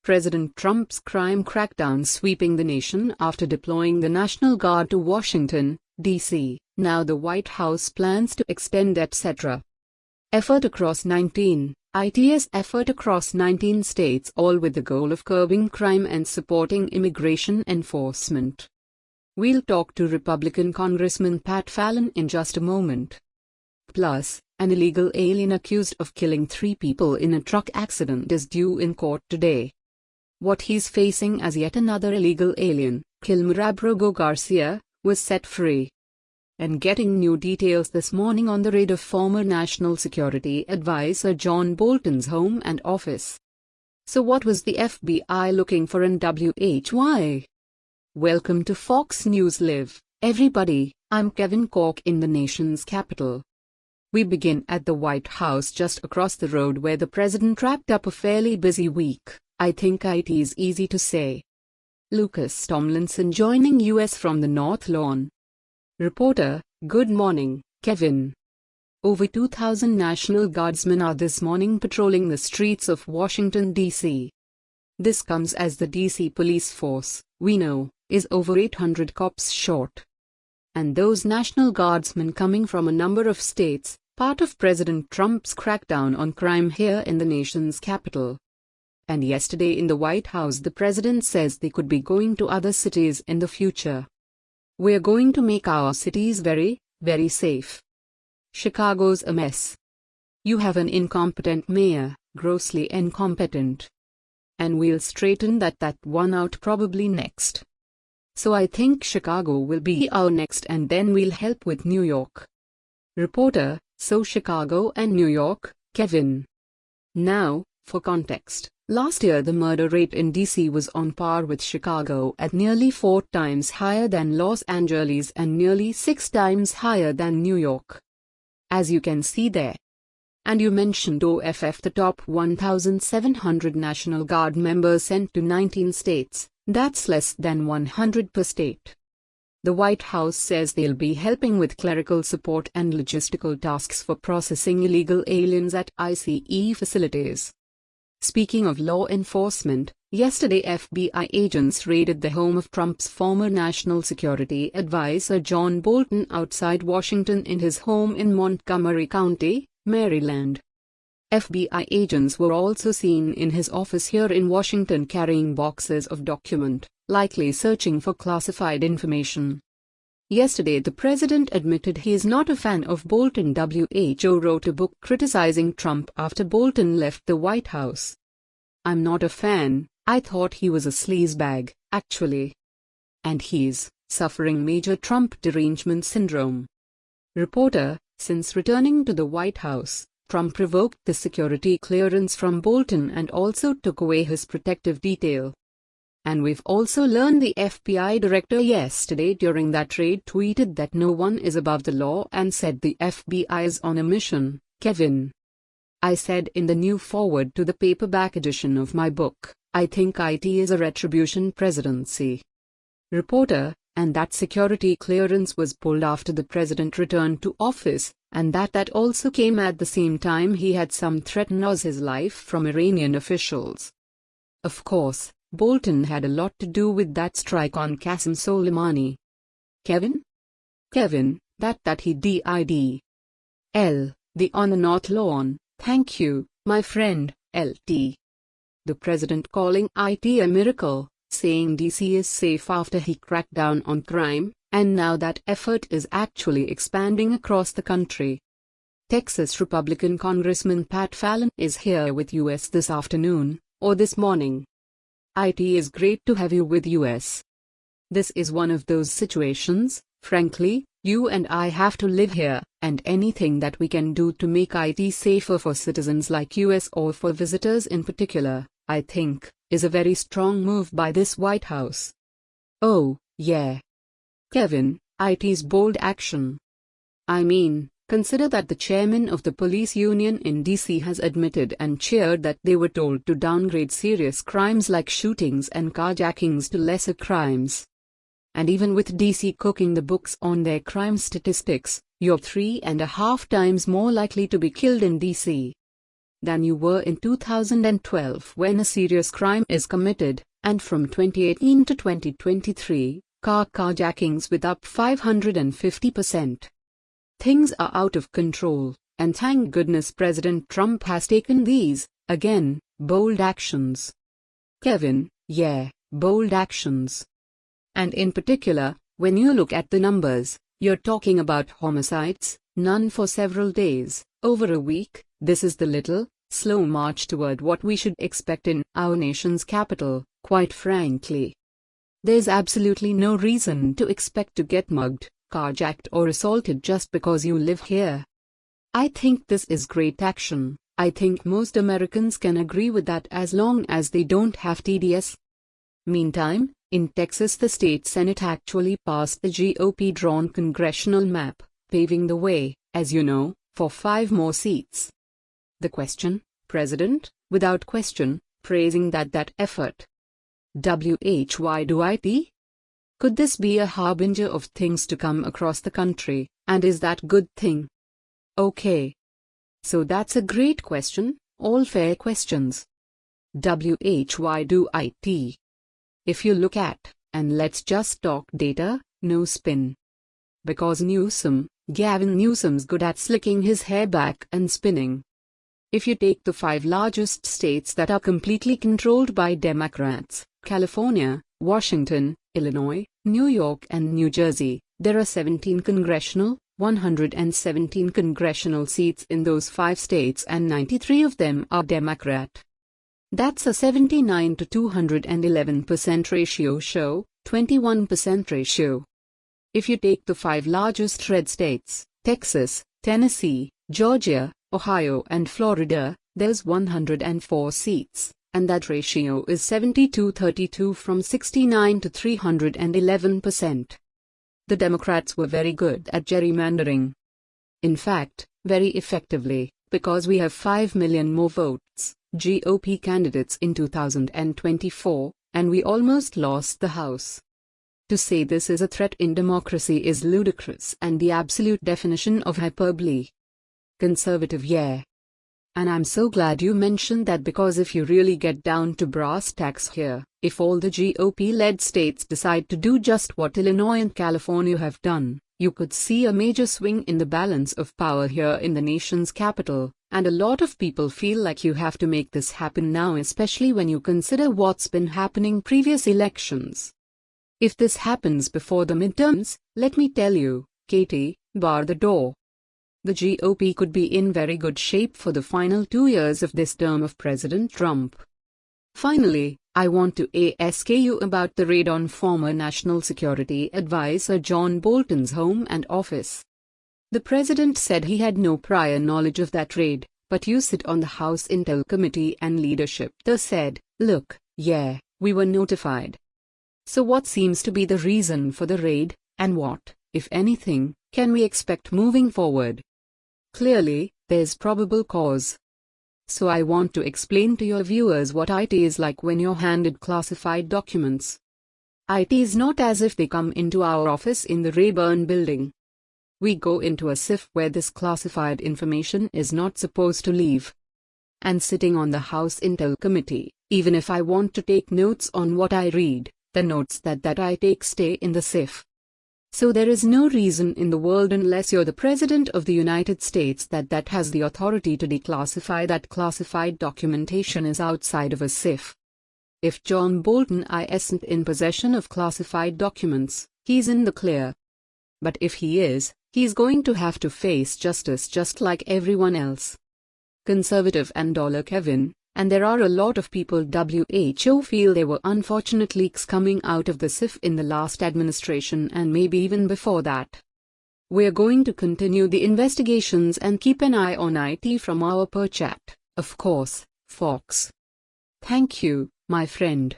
President Trump's crime crackdown sweeping the nation after deploying the National Guard to Washington, D.C. Now the White House plans to extend etc. Effort across 19 states, all with the goal of curbing crime and supporting immigration enforcement. We'll talk to Republican Congressman Pat Fallon in just a moment. Plus, an illegal alien accused of killing 3 people in a truck accident is due in court today. What he's facing as yet another illegal alien, Kilmer Garcia, was set free. And getting new details this morning on the raid of former National Security Advisor John Bolton's home and office. So what was the FBI looking for in WHY? Welcome to Fox News Live, everybody. I'm Kevin Cork in the nation's capital. We begin at the White House just across the road where the president wrapped up a fairly busy week. I think it is easy to say. Lucas Tomlinson joining us from the North Lawn. Reporter, good morning, Kevin. Over 2,000 National Guardsmen are this morning patrolling the streets of Washington, D.C. This comes as the D.C. police force, we know, is over 800 cops short. And those National Guardsmen coming from a number of states, part of President Trump's crackdown on crime here in the nation's capital. And yesterday in the White House the president says they could be going to other cities in the future. We're going to make our cities very, very safe. Chicago's a mess. You have an incompetent mayor, grossly incompetent. And we'll straighten that one out probably next. So I think Chicago will be our next and then we'll help with New York. Reporter, so Chicago and New York, Kevin. Now, for context. Last year the murder rate in D.C. was on par with Chicago at nearly 4 times higher than Los Angeles and nearly 6 times higher than New York. As you can see there. And you mentioned OFF, the top 1,700 National Guard members sent to 19 states, that's less than 100 per state. The White House says they'll be helping with clerical support and logistical tasks for processing illegal aliens at ICE facilities. Speaking of law enforcement, yesterday FBI agents raided the home of Trump's former National Security Advisor John Bolton outside Washington in his home in Montgomery County, Maryland. FBI agents were also seen in his office here in Washington carrying boxes of documents, likely searching for classified information. Yesterday the president admitted he is not a fan of Bolton. WHO wrote a book criticizing Trump after Bolton left the White House. I'm not a fan, I thought he was a sleazebag, actually. And he's suffering major Trump derangement syndrome. Reporter, since returning to the White House, Trump revoked the security clearance from Bolton and also took away his protective detail. And we've also learned the FBI director yesterday during that raid tweeted that no one is above the law and said the FBI is on a mission, Kevin. I said in the new foreword to the paperback edition of my book, I think it is a retribution presidency. Reporter, and that security clearance was pulled after the president returned to office, and that also came at the same time he had some threats his life from Iranian officials. Of course, Bolton had a lot to do with that strike on Qasem Soleimani. Kevin, that he did. The on the North Lawn, thank you, my friend, LT. The president calling it a miracle, saying DC is safe after he cracked down on crime, and now that effort is actually expanding across the country. Texas Republican Congressman Pat Fallon is here with us this afternoon, or this morning. It is great to have you with us. This is one of those situations, frankly, you and I have to live here, and anything that we can do to make it safer for citizens like us or for visitors in particular, I think, is a very strong move by this White House. Oh, yeah. Kevin, it is bold action. I mean, consider that the chairman of the police union in D.C. has admitted and cheered that they were told to downgrade serious crimes like shootings and carjackings to lesser crimes. And even with D.C. cooking the books on their crime statistics, you're 3.5 times more likely to be killed in D.C. than you were in 2012 when a serious crime is committed, and from 2018 to 2023, car carjackings with up 550%. Things are out of control, and thank goodness President Trump has taken these, again, bold actions. Kevin, yeah, bold actions. And in particular, when you look at the numbers, you're talking about homicides, none for several days, over a week. This is the little, slow march toward what we should expect in our nation's capital, quite frankly. There's absolutely no reason to expect to get mugged, carjacked or assaulted just because you live here. I think this is great action. I think most Americans can agree with that as long as they don't have TDS. Meantime, in Texas, the state Senate actually passed the GOP-drawn congressional map, paving the way, as you know, for 5 more seats. The question, President, without question, praising that effort. WHYDOIT? Could this be a harbinger of things to come across the country, and is that good thing? Okay. So that's a great question, all fair questions. WHYDOIT? If you look at, and let's just talk data, no spin. Because Gavin Newsom's good at slicking his hair back and spinning. If you take the 5 largest states that are completely controlled by Democrats, California, Washington, Illinois, New York and New Jersey, there are 117 congressional seats in those 5 states and 93 of them are Democrat. That's a 79 to 211% ratio, 21% ratio. If you take the 5 largest red states, Texas, Tennessee, Georgia, Ohio and Florida, there's 104 seats, and that ratio is 72-32 from 69 to 311%. The Democrats were very good at gerrymandering. In fact, very effectively, because we have 5 million more votes, GOP candidates in 2024, and we almost lost the House. To say this is a threat in democracy is ludicrous and the absolute definition of hyperbole. Conservative, yeah. And I'm so glad you mentioned that, because if you really get down to brass tacks here, if all the GOP-led states decide to do just what Illinois and California have done, you could see a major swing in the balance of power here in the nation's capital, and a lot of people feel like you have to make this happen now, especially when you consider what's been happening previous elections. If this happens before the midterms, let me tell you, Katie, bar the door. The GOP could be in very good shape for the final 2 years of this term of President Trump. Finally, I want to ask you about the raid on former National Security Advisor John Bolton's home and office. The president said he had no prior knowledge of that raid, but you sit on the House Intel Committee and leadership there said, look, yeah, we were notified. So what seems to be the reason for the raid, and what, if anything, can we expect moving forward? Clearly, there's probable cause. So I want to explain to your viewers what IT is like when you're handed classified documents. IT is not as if they come into our office in the Rayburn building. We go into a SIF where this classified information is not supposed to leave. And sitting on the House Intel Committee, even if I want to take notes on what I read, the notes that I take stay in the SIF. So there is no reason in the world, unless you're the President of the United States, that has the authority to declassify that classified documentation is outside of a SIF. If John Bolton isn't in possession of classified documents, he's in the clear. But if he is, he's going to have to face justice just like everyone else. Conservative and Kevin, and there are a lot of people who feel there were unfortunate leaks coming out of the SIF in the last administration and maybe even before that. We're going to continue the investigations and keep an eye on IT from our perch at, of course, Fox. Thank you, my friend.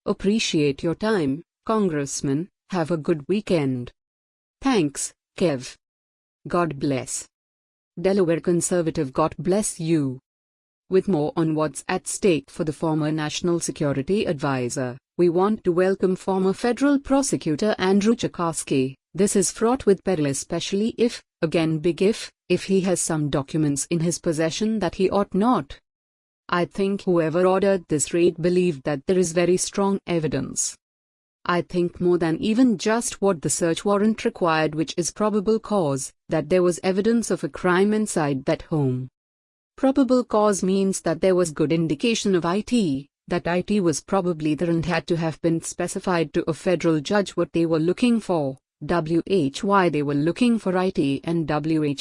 Appreciate your time, Congressman. Have a good weekend. Thanks, Kev. God bless. Delaware Conservative, God bless you. With more on what's at stake for the former National Security Advisor, we want to welcome former federal prosecutor Andrew Chakosky. This is fraught with peril, especially if, again big if, if he has some documents in his possession that he ought not. I think whoever ordered this raid believed that there is very strong evidence. I think more than even just what the search warrant required, which is probable cause, that there was evidence of a crime inside that home. Probable cause means that there was good indication of it, that it was probably there and had to have been specified to a federal judge what they were looking for, why they were looking for it, and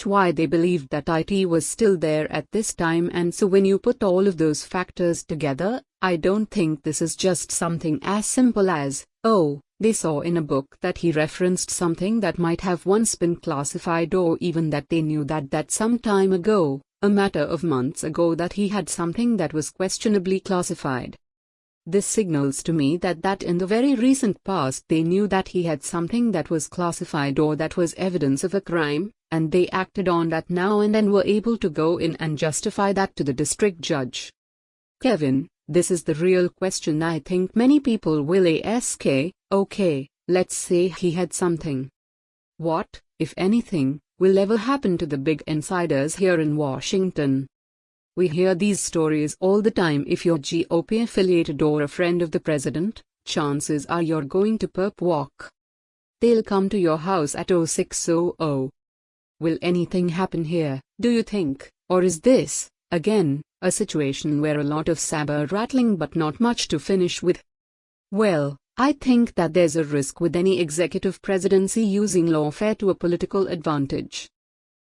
why they believed that it was still there at this time. And so when you put all of those factors together, I don't think this is just something as simple as, oh, they saw in a book that he referenced something that might have once been classified, or even that they knew that some time ago, a matter of months ago, that he had something that was questionably classified. This signals to me that in the very recent past they knew that he had something that was classified or that was evidence of a crime, and they acted on that now and then were able to go in and justify that to the district judge. Kevin, this is the real question I think many people will ask. Okay, let's say he had something. What, if anything, will ever happen to the big insiders here in Washington? We hear these stories all the time. If you're GOP affiliated or a friend of the president, chances are you're going to perp walk. They'll come to your house at 0600. Will anything happen here, do you think, or is this, again, a situation where a lot of saber rattling but not much to finish with? Well, I think that there's a risk with any executive presidency using lawfare to a political advantage.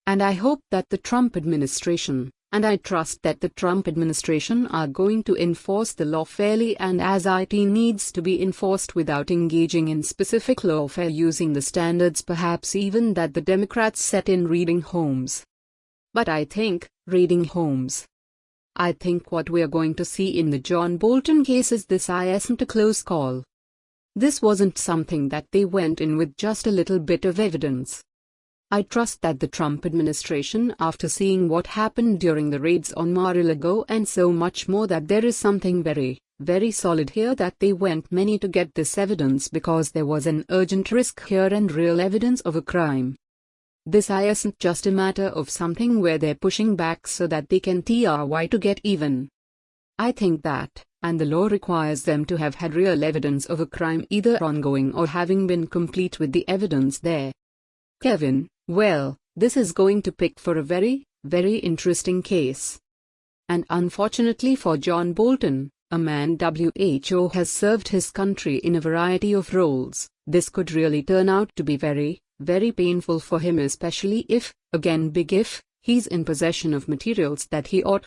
And I hope that the Trump administration, and I trust that the Trump administration, are going to enforce the law fairly and as it needs to be enforced without engaging in specific lawfare using the standards perhaps even that the Democrats set in raiding homes. But I think, raiding homes. I think what we're going to see in the John Bolton case is this isn't a close call. This wasn't something that they went in with just a little bit of evidence. I trust that the Trump administration, after seeing what happened during the raids on Mar-a-Lago and so much more, that there is something very, very solid here, that they went many to get this evidence because there was an urgent risk here and real evidence of a crime. This isn't just a matter of something where they're pushing back so that they can try to get even. I think that, and the law requires them to have had real evidence of a crime either ongoing or having been complete with the evidence there. Kevin, well, this is going to pick for a very, very interesting case. And unfortunately for John Bolton, a man who has served his country in a variety of roles, this could really turn out to be very, very painful for him, especially if, again big if, he's in possession of materials that he ought